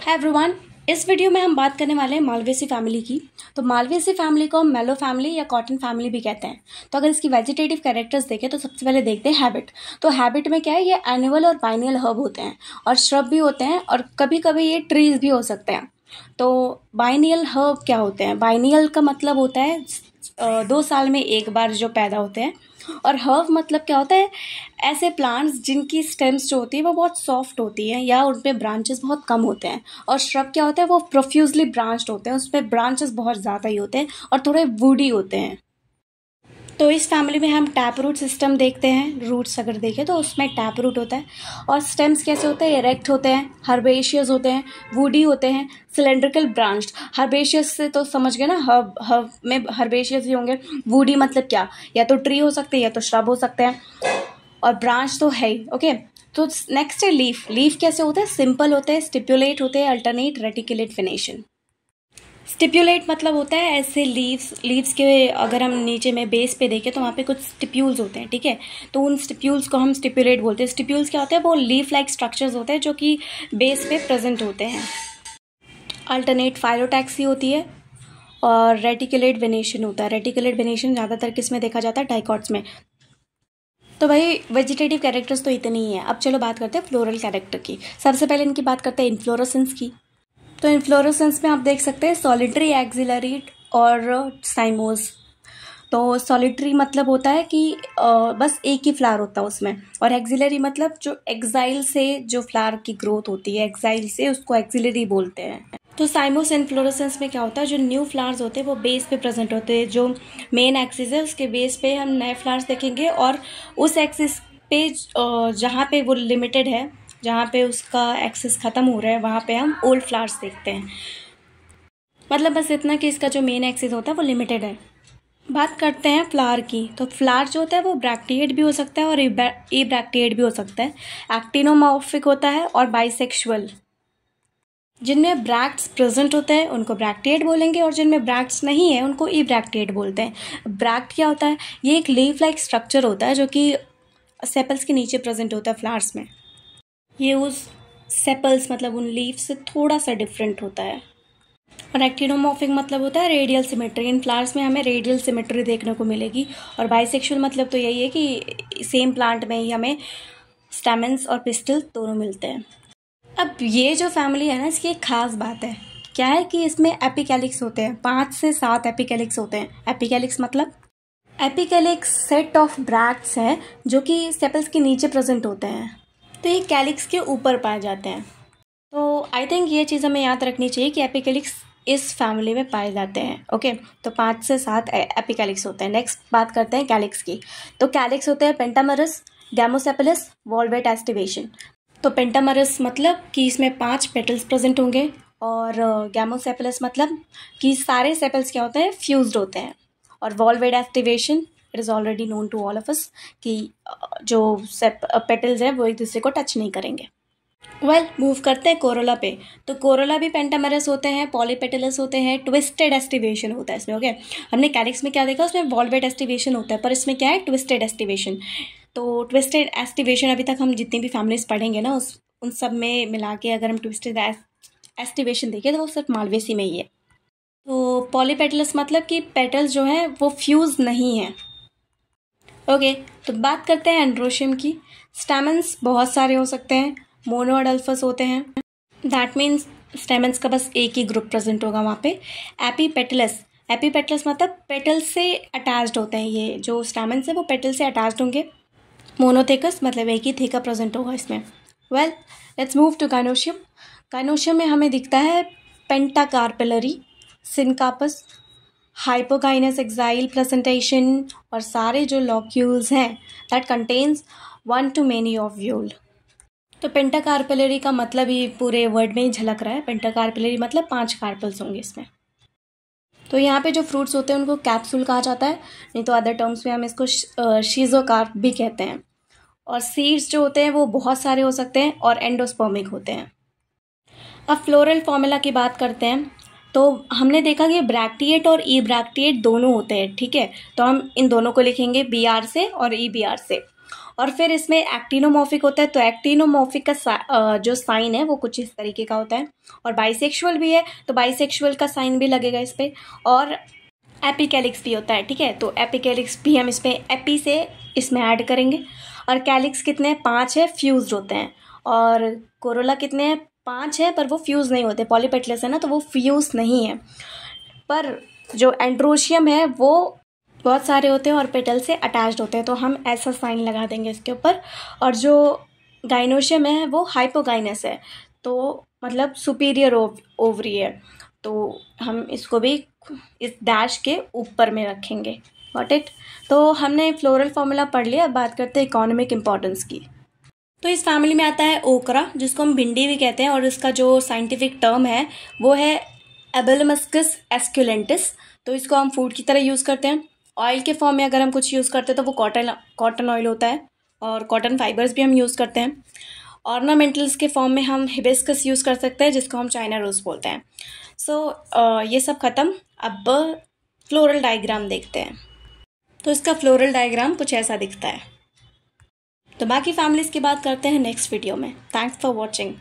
Hi everyone, इस video में हम बात करने वाले हैं मालवेसी फैमिली की। तो मालवेसी फैमिली को मेलो फैमिली या कॉटन फैमिली भी कहते हैं। तो अगर इसकी वेजिटेटिव कैरेक्टर्स देखें तो सबसे पहले देखते हैं हैबिट। तो हैबिट में क्या है, ये एनुअल और बाइनियल हर्ब होते हैं और श्रब भी होते हैं और कभी कभी ये ट्रीज भी हो सकते हैं। तो बाइनियल हर्ब क्या होते हैं? बाइनियल का मतलब होता है 2 साल में एक बार जो पैदा होते हैं, और हर्ब मतलब क्या होता है, ऐसे प्लांट्स जिनकी स्टेम्स जो होती है वो बहुत सॉफ्ट होती है या उन पे ब्रांचेस बहुत कम होते हैं। और श्रब क्या होता है, वो प्रोफ्यूजली ब्रांच्ड होते हैं, उस पर ब्रांचेस बहुत ज़्यादा ही होते हैं और थोड़े वुडी होते हैं। तो इस फैमिली में हम टैप रूट सिस्टम देखते हैं। रूट्स अगर देखें तो उसमें टैप रूट होता है और स्टेम्स कैसे होते हैं, इरेक्ट होते हैं, हर्बेशियस होते हैं, वुडी होते हैं, सिलेंड्रिकल ब्रांच्ड। हर्बेशियस से तो समझ गए ना, हर्ब में हर्बेशियस ही होंगे। वुडी मतलब क्या, या तो ट्री हो सकते हैं या तो श्रब हो सकते हैं, और ब्रांच तो है ही। ओके, तो नेक्स्ट है लीफ। लीफ कैसे होते हैं, सिंपल होते हैं, स्टिपुलेट होते हैं, अल्टरनेट, रेटिकुलेट, फिनेशन। स्टिप्यूलेट मतलब होता है ऐसे लीव्स के, अगर हम नीचे में बेस पे देखें तो वहाँ पे कुछ स्टिप्यूल्स होते हैं, ठीक है। तो उन स्टिप्यूल्स को हम स्टिप्यूलेट बोलते हैं। स्टिप्यूल्स क्या होते हैं, वो लीफ लाइक स्ट्रक्चर्स होते हैं जो कि बेस पे प्रेजेंट होते हैं। अल्टरनेट फाइलोटैक्सी होती है और रेटिकुलेट वेनेशन होता है। रेटिकुलेट वेनेशन ज़्यादातर किस में देखा जाता है, डाइकॉट्स में। तो भाई वेजिटेटिव कैरेक्टर्स तो इतनी ही है। अब चलो बात करते हैं फ्लोरल कैरेक्टर की। सबसे पहले इनकी बात करते हैं इन्फ्लोरेसेंस की। तो इन्फ्लोरेसेंस में आप देख सकते हैं सॉलिटरी, एक्सिलरी और साइमोस। तो सॉलिटरी मतलब होता है कि बस एक ही फ्लावर होता है उसमें, और एक्सिलरी मतलब जो एक्साइल से जो फ्लावर की ग्रोथ होती है, एक्साइल से, उसको एक्सिलरी बोलते हैं। तो साइमोस इन्फ्लोरेसेंस में क्या होता है, जो न्यू फ्लावर्स होते हैं वो बेस पे प्रेजेंट होते हैं। जो मेन एक्सिस है उसके बेस पे हम नए फ्लावर्स देखेंगे, और उस एक्सिस पे जहाँ पे वो लिमिटेड है, जहाँ पे उसका एक्सेस ख़त्म हो रहा है, वहाँ पे हम ओल्ड फ्लावर्स देखते हैं। मतलब बस इतना कि इसका जो मेन एक्सेस होता है वो लिमिटेड है। बात करते हैं फ्लावर की। तो फ्लावर जो होता है वो ब्रैक्टिएट भी हो सकता है और एब्रैक्टिएट भी हो सकता है। एक्टिनोमॉर्फिक होता है और बाइसेक्सुअल। जिनमें ब्रैक्ट्स प्रेजेंट होते हैं उनको ब्रैक्टिएट बोलेंगे, और जिनमें ब्रैक्ट्स नहीं है उनको एब्रैक्टिएट बोलते हैं। ब्रैक्ट क्या होता है, ये एक लीफ लाइक स्ट्रक्चर होता है जो कि सेपल्स के नीचे प्रेजेंट होता है फ्लावर्स में। ये उस सेपल्स मतलब उन लीफ से थोड़ा सा डिफरेंट होता है। और एक्टिनोमॉर्फिक मतलब होता है रेडियल सिमेट्री। इन फ्लावर्स में हमें रेडियल सिमेट्री देखने को मिलेगी। और बाइसेक्सुअल मतलब तो यही है कि सेम प्लांट में ही हमें स्टैमेंस और पिस्टल दोनों मिलते हैं। अब ये जो फैमिली है ना, इसकी एक खास बात है, क्या है कि इसमें एपिकैलिक्स होते हैं। 5 से 7 एपिकैलिक्स होते हैं। एपिकैलिक्स मतलब एपिकैलिक्स सेट ऑफ ब्रैक्ट्स हैं जो कि सेपल्स के नीचे प्रेजेंट होते हैं। तो ये कैलिक्स के ऊपर पाए जाते हैं। तो आई थिंक ये चीज़ हमें याद रखनी चाहिए कि एपिकैलिक्स इस फैमिली में पाए जाते हैं। ओके, तो 5 से 7 एपिकैलिक्स होते हैं। नेक्स्ट बात करते हैं कैलिक्स की। तो कैलिक्स होते हैं पेंटामरस, गैमोसेपलस, वॉल्वेट एस्टिवेशन। तो पेंटामरस मतलब कि इसमें 5 पेटल्स प्रेजेंट होंगे, और गैमोसेपलस मतलब कि सारे सेपल्स क्या होते हैं, फ्यूज्ड होते हैं। और valvate aestivation, it is already known to all of us कि जो पेटल्स हैं वो एक दूसरे को टच नहीं करेंगे। मूव करते हैं कोरोला पे। तो कोरोला भी पेंटामरस होते हैं, पॉलीपेटलस होते हैं, ट्विस्टेड एस्टिवेशन होता है इसमें। ओके, हमने कैलिक्स में क्या देखा, उसमें वॉल्वेट एस्टिवेशन होता है, पर इसमें क्या है, ट्विस्टेड एस्टिवेशन। तो ट्विस्टेड एस्टिवेशन अभी तक हम जितनी भी फैमिलीज पढ़ेंगे ना, उन सब में मिला के अगर हम ट्विस्टेड एस्टिवेशन देखें तो वो सिर्फ मालवेसी में ही है। तो पॉलीपेटलस मतलब कि पेटल्स जो हैं वो फ्यूज नहीं है। ओके, तो बात करते हैं एंड्रोशियम की। स्टैमेंस बहुत सारे हो सकते हैं, मोनोअडल्फस होते हैं। दैट मीन्स स्टेमेंस का बस एक ही ग्रुप प्रेजेंट होगा वहाँ पे। एपीपेटलस, एपीपेटलस मतलब पेटल से अटैच्ड होते हैं। ये जो स्टेमेंस है वो पेटल से अटैच्ड होंगे। मोनोथेकस मतलब एक ही थेका प्रेजेंट होगा इसमें। Let's move to gynoecium. Gynoecium में हमें दिखता है pentacarpellary, syncarpous, hypogynous axile presentation, और सारे जो लॉक्यूल्स हैं that contains 1 to many ovule. तो पेंटाकार्पेलरी का मतलब ही पूरे वर्ड में ही झलक रहा है। पेंटाकार्पेलरी मतलब 5 कार्पल्स होंगे इसमें। तो यहाँ पे जो फ्रूट्स होते हैं उनको कैप्सूल कहा जाता है, नहीं तो अदर टर्म्स में हम इसको शीज़ोकार्प भी कहते हैं। और सीड्स जो होते हैं वो बहुत सारे हो सकते हैं और एंडोस्पर्मिक होते हैं। अब फ्लोरल फॉर्मूला की बात करते हैं। तो हमने देखा कि ब्रैक्टिएट और ई ब्रैक्टिएट दोनों होते हैं, ठीक है। तो हम इन दोनों को लिखेंगे BR से और EBR से। और फिर इसमें एक्टिनोमॉर्फिक होता है, तो एक्टिनोमॉर्फिक का जो साइन है वो कुछ इस तरीके का होता है। और बाइसेक्सुअल भी है, तो बाइसेक्सुअल का साइन भी लगेगा इस पर। और एपिकैलिक्स भी होता है, ठीक है, तो एपिकैलिक्स भी हम इसमें एपी से इसमें ऐड करेंगे। और कैलिक्स कितने हैं, 5 है, फ्यूज्ड होते हैं। और कोरोला कितने हैं, 5 है, पर वो फ्यूज नहीं होते, पॉलीपेटलेस है ना, तो वो फ्यूज नहीं है। पर जो एंड्रोशियम है वो बहुत सारे होते हैं और पेटल से अटैच्ड होते हैं, तो हम ऐसा साइन लगा देंगे इसके ऊपर। और जो गाइनोशियम है वो हाइपोगाइनस है, तो मतलब सुपीरियर ओवरी है, तो हम इसको भी इस डैश के ऊपर में रखेंगे। Got it. तो हमने फ्लोरल फॉर्मूला पढ़ लिया, अब बात करते हैं इकोनॉमिक इंपॉर्टेंस की। तो इस फैमिली में आता है ओकरा, जिसको हम भिंडी भी कहते हैं, और इसका जो साइंटिफिक टर्म है वो है एबेलमस्कस एस्कुलेंटिस। तो इसको हम फूड की तरह यूज़ करते हैं। ऑयल के फॉर्म में अगर हम कुछ यूज़ करते हैं तो वो कॉटन ऑयल होता है, और कॉटन फाइबर्स भी हम यूज़ करते हैं। ऑर्नामेंटल्स के फॉर्म में हम हिबिस्कस यूज़ कर सकते हैं, जिसको हम चाइना रोज़ बोलते हैं। सो ये सब ख़त्म। अब फ्लोरल डायग्राम देखते हैं। तो इसका फ्लोरल डायग्राम कुछ ऐसा दिखता है। तो बाकी फैमिलीज़ की बात करते हैं नेक्स्ट वीडियो में। Thanks for watching.